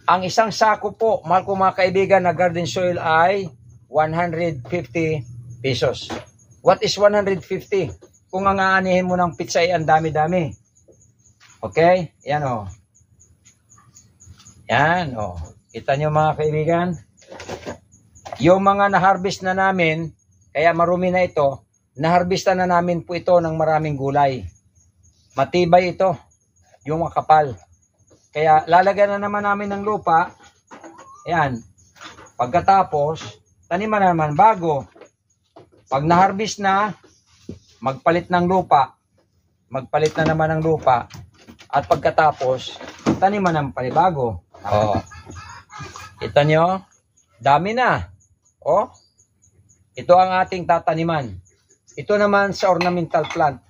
Ang isang sako po, mahal ko mga kaibigan, na garden soil ay 150 pesos. What is 150? Kung ang aanihin mo ng pizza ay ang dami-dami. Okay? Yan o. Yan o. Kita nyo mga kaibigan? Yung mga na-harvest na namin, kaya marumi na ito, na-harvestan na namin po ito ng maraming gulay. Matibay ito, yung makapal. Kaya lalagyan na naman namin ng lupa. Ayan. Pagkatapos, taniman na naman bago. Pag na-harvest na, magpalit ng lupa. Magpalit na naman ng lupa. At pagkatapos, taniman ng panibago. Oh. Kita nyo? Dami na. Oh. Ito ang ating tataniman. Ito naman sa ornamental plant.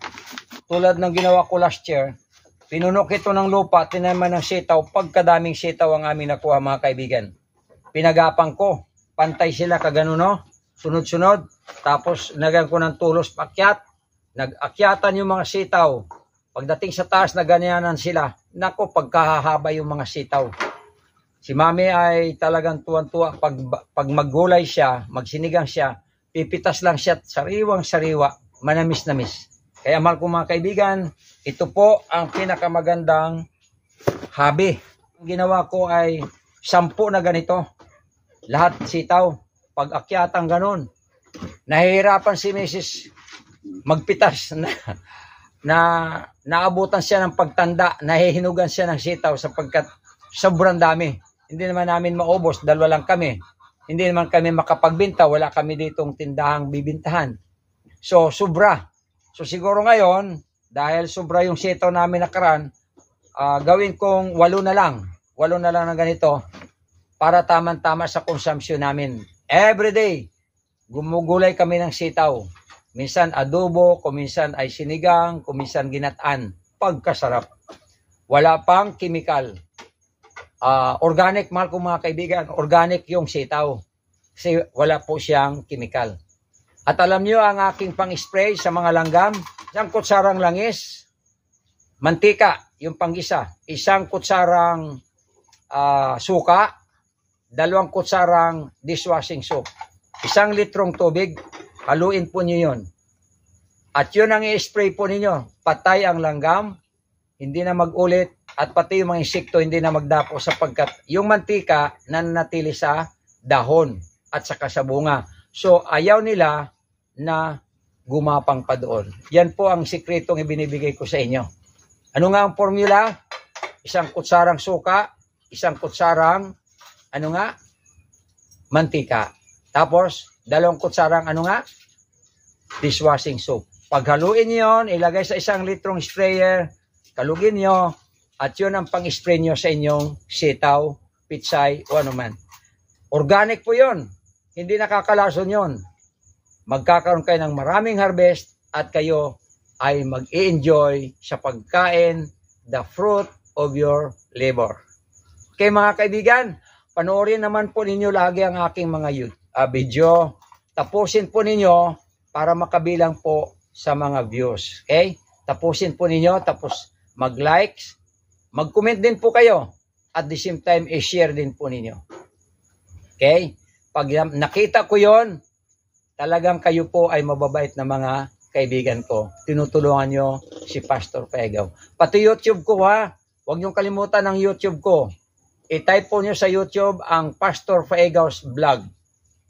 Tulad ng ginawa ko last year, pinunok ito ng lupa, tinaman ng sitaw, pagkadaming sitaw ang aming nakuha mga kaibigan. Pinagapang ko, pantay sila kagano no, sunod-sunod, tapos nagyan ko ng tulos pakyat, nag-akyatan yung mga sitaw. Pagdating sa taas, naganyanan sila. Nako, pagkahahaba yung mga sitaw. Si mami ay talagang tuwan-tuwa, pag maggulay siya, magsinigang siya, pipitas lang siya, sariwang-sariwa, manamis-namis. Kaya mahal ko mga kaibigan, ito po ang pinakamagandang hobby. Ang ginawa ko ay 10 na ganito. Lahat sitaw. Pag-akyatang ganon. Nahihirapan si Mrs. magpitas na naabutan siya ng pagtanda. Nahihinugan siya ng sitaw sapagkat sobrang dami. Hindi naman namin maubos, 2 lang kami. Hindi naman kami makapagbinta, wala kami ditong tindahang bibintahan. So, sobra. So siguro ngayon, dahil sobra yung sitaw namin nakaraan, gawin kong 8 na lang. 8 na lang ng ganito para tamang-tama sa consumption namin. Everyday, gumugulay kami ng sitaw. Minsan adobo, kuminsan ay sinigang, kuminsan ginataan. Pagkasarap. Wala pang chemical. Organic, mahal ko mga kaibigan. Organic yung sitaw. Kasi wala po siyang chemical. At alam nyo ang aking pang-spray sa mga langgam, 1 kutsarang langis, mantika, yung pang-isa, 1 kutsarang suka, 2 kutsarang dishwashing soap, 1 litrong tubig, haluin po nyo yun. At yun ang i-spray po ninyo, patay ang langgam, hindi na mag-ulit, at pati yung mga insekto hindi na magdapo sapagkat yung mantika nananatili sa dahon at saka sa bunga. So ayaw nila na gumapang pa doon. Yan po ang sikretong ibinibigay ko sa inyo. Ano nga ang formula? 1 kutsarang suka, 1 kutsarang mantika. Tapos 2 kutsarang dishwashing soap. Paghaluin niyo yon, ilagay sa 1 litrong sprayer, kalugin niyo, at yun ang pang-spray niyo sa inyong sitaw, pitsay, o anuman. Organic po yon. Hindi nakakalason yon. Magkakaroon kayo ng maraming harvest at kayo ay mag-i-enjoy sa pagkain, the fruit of your labor. Okay mga kaibigan, panoorin naman po ninyo lagi ang aking mga video. Tapusin po ninyo para makabilang po sa mga views. Okay? Tapusin po ninyo, tapos mag-likes, mag-comment din po kayo. At the same time, i-share din po ninyo. Okay? Pag nakita ko yon, talagang kayo po ay mababait na mga kaibigan ko. Tinutulungan nyo si Pastor Paegaw. Pati YouTube ko ha. Huwag nyo kalimutan ang YouTube ko. I-type po nyo sa YouTube ang Pastor Paegaw's Vlog.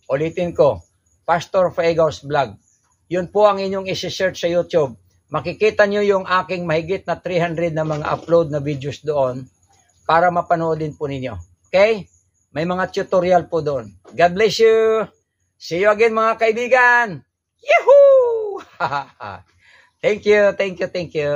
Ulitin ko. Pastor Paegaw's Vlog. Yun po ang inyong isi-search sa YouTube. Makikita nyo yung aking mahigit na 300 na mga upload na videos doon para mapanood din po ninyo. Okay? May mga tutorial po doon. God bless you! See you again mga kaibigan! Yahoo! Thank you, thank you, thank you.